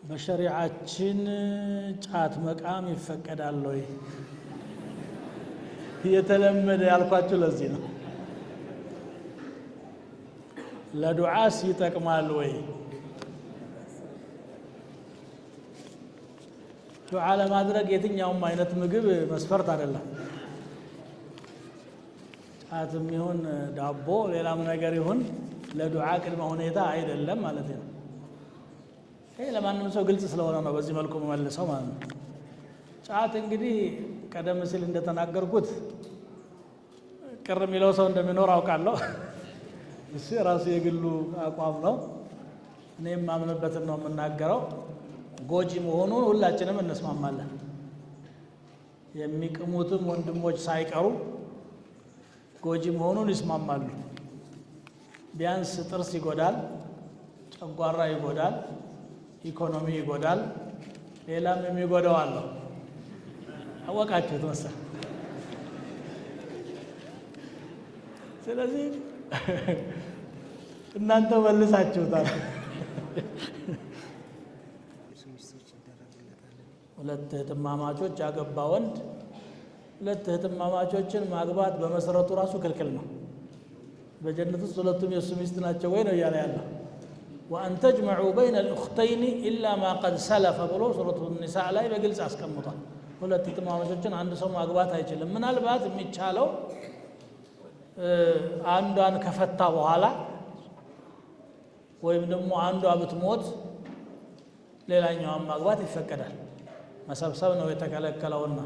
በሸሪዓችን ጫት መቃም ይፈቀዳል ወይ? የተለመደ ያልኳችሁ ለዚህ ነው። ለዱዓስ ይጠቅማል ወይ? ዱዓ ለማድረግ የትኛውም አይነት ምግብ መስፈርት አይደለም። ጫትም ይሁን ዳቦ ሌላም ነገር ይሁን ለዱዓ ቅድመ ሁኔታ አይደለም ማለት ነው። ይሄ ለማንም ሰው ግልጽ ስለሆነ ነው በዚህ መልኩ መመልሰው ማለት ነው። ጫት እንግዲህ ቀደም ሲል እንደተናገርኩት ቅር የሚለው ሰው እንደሚኖር አውቃለሁ። እሱ የራሱ የግሉ አቋም ነው። እኔም ማምንበትን ነው የምናገረው። ጎጂ መሆኑን ሁላችንም እንስማማለን። የሚቅሙትም ወንድሞች ሳይቀሩ ጎጂ መሆኑን ይስማማሉ። ቢያንስ ጥርስ ይጎዳል፣ ጨጓራ ይጎዳል፣ ኢኮኖሚ ይጎዳል፣ ሌላም የሚጎዳው አለው። አወቃችሁት መሰል። ስለዚህ እናንተ መልሳችሁታል። ሁለት እህትማማቾች ያገባ ወንድ ሁለት እህትማማቾችን ማግባት በመሰረቱ ራሱ ክልክል ነው። በጀነት ውስጥ ሁለቱም የእሱ ሚስት ናቸው ወይ ነው እያለ ያለው። ወአን ተጅመዑ በይነ ልኡኽተይኒ ኢላ ማ ቀድ ሰለፈ ብሎ ሱረቱ ኒሳ ላይ በግልጽ አስቀምጧል። ሁለት እህትማማቾችን አንድ ሰው ማግባት አይችልም። ምናልባት የሚቻለው አንዷን ከፈታ በኋላ ወይም ደግሞ አንዷ ብትሞት ሌላኛዋን ማግባት ይፈቀዳል። መሰብሰብ ነው የተከለከለውና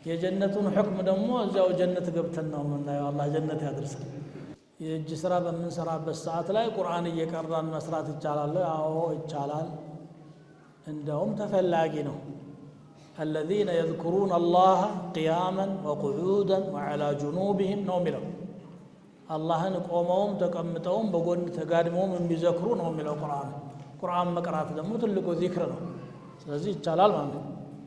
የጀነቱን ሕክም ደግሞ እዚያው ጀነት ገብተን ነው የምናየው። አላህ ጀነት ያድርሰን። የእጅ ስራ በምንሰራበት ሰዓት ላይ ቁርአን እየቀራን መስራት ይቻላል? አዎ ይቻላል። እንደውም ተፈላጊ ነው። الذين يذكرون الله قياما وقعودا وعلى جنوبهم ነው የሚለው። አላህን ቆመውም ተቀምጠውም በጎን ተጋድመውም የሚዘክሩ ነው የሚለው ቁርአን። ቁርአን መቅራት ደግሞ ትልቁ ዚክር ነው። ስለዚህ ይቻላል ማለት ነው።